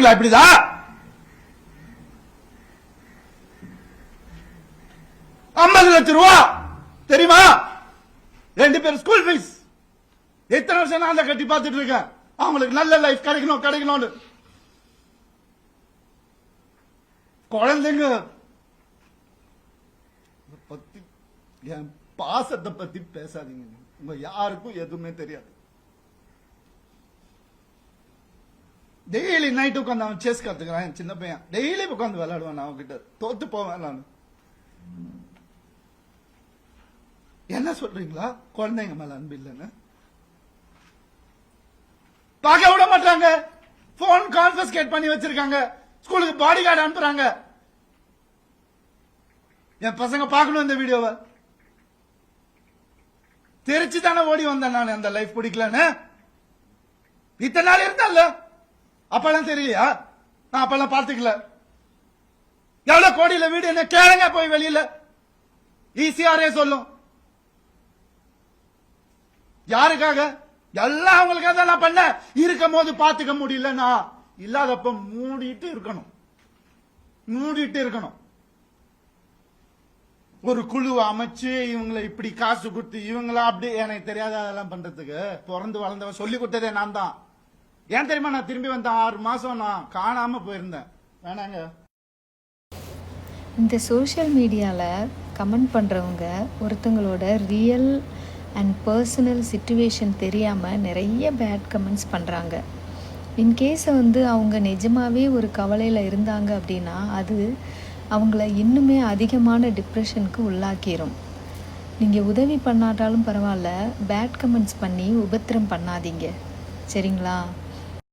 படிப்பீங்களா இப்படிதான்? ₹50,00,000 தெரியுமா? 2 பேர் ஸ்கூல் ஃபீஸ். எத்தனை வருஷம் நான் கட்டி பார்த்துட்டு இருக்கேன். அவங்களுக்கு நல்ல லைஃப் கிடைக்கணும்னு. குழந்தைங்க பத்தி, என் பாசத்தை பத்தி பேசாதீங்க. உங்க யாருக்கும் எதுவுமே தெரியாது. டெய்லி நைட் உட்காந்து அவன் செஸ் கத்துக்கிறான். என் சின்ன பையன் டெய்லி உட்காந்து விளையாடுவான். அவன் கிட்ட தோத்து போவேன் நான். என்ன சொல்றீங்களா? குழந்தைங்க மேல அன்பு இல்லைன்னு பார்க்க விட மாட்டாங்க. போன் கான்ஃபிஸ்கேட் பண்ணி வச்சிருக்காங்க. ஸ்கூலுக்கு பாடி கார்டு அனுப்புறாங்க. என் பசங்க பார்க்கணும் இந்த வீடியோவை. தெரிச்சு தானே ஓடி வந்தேன் நான். அந்த லைஃப் பிடிக்கலன்னு இத்தனை நாள் இருந்தால. அப்பெல்லாம் தெரியலையா? நான் அப்பெல்லாம் பார்த்துக்கல. எவ்வளவு கோடியில வீடு என்ன கேளுங்க போய் வெளியில. ஈசிஆரே சொல்லும். யாருக்காக? எல்லாம் அவங்களுக்காக தான் நான் பண்ண. இருக்கும் போது பாத்துக்க முடியலன்னா இல்லாதப்ப மூடிட்டு இருக்கணும். ஒரு குழு அமைச்சு இவங்களை இப்படி காசு கொடுத்து இவங்களா அப்படி எனக்கு தெரியாத அதெல்லாம் பண்றதுக்கு பிறந்து வளர்ந்தவன் சொல்லி கொடுத்ததே நான் தான். ஏன் தெரியுமா? நான் திரும்பி வந்தேன் 6 மாசம் நான் காணாம போயிருந்தேன். வேணாங்க. இந்த சோஷியல் மீடியாவில் கமெண்ட் பண்ணுறவங்க ஒருத்தங்களோட ரியல் அண்ட் பர்சனல் சிச்சுவேஷன் தெரியாமல் நிறைய பேட் கமெண்ட்ஸ் பண்ணுறாங்க. இன்கேஸை அவங்க நிஜமாகவே ஒரு கவலையில் இருந்தாங்க அப்படின்னா அது அவங்கள இன்னுமே அதிகமான டிப்ரெஷனுக்கு உள்ளாக்கிரும். நீங்கள் உதவி பண்ணாட்டாலும் பரவாயில்ல, பேட் கமெண்ட்ஸ் பண்ணி உபத்திரம் பண்ணாதீங்க, சரிங்களா?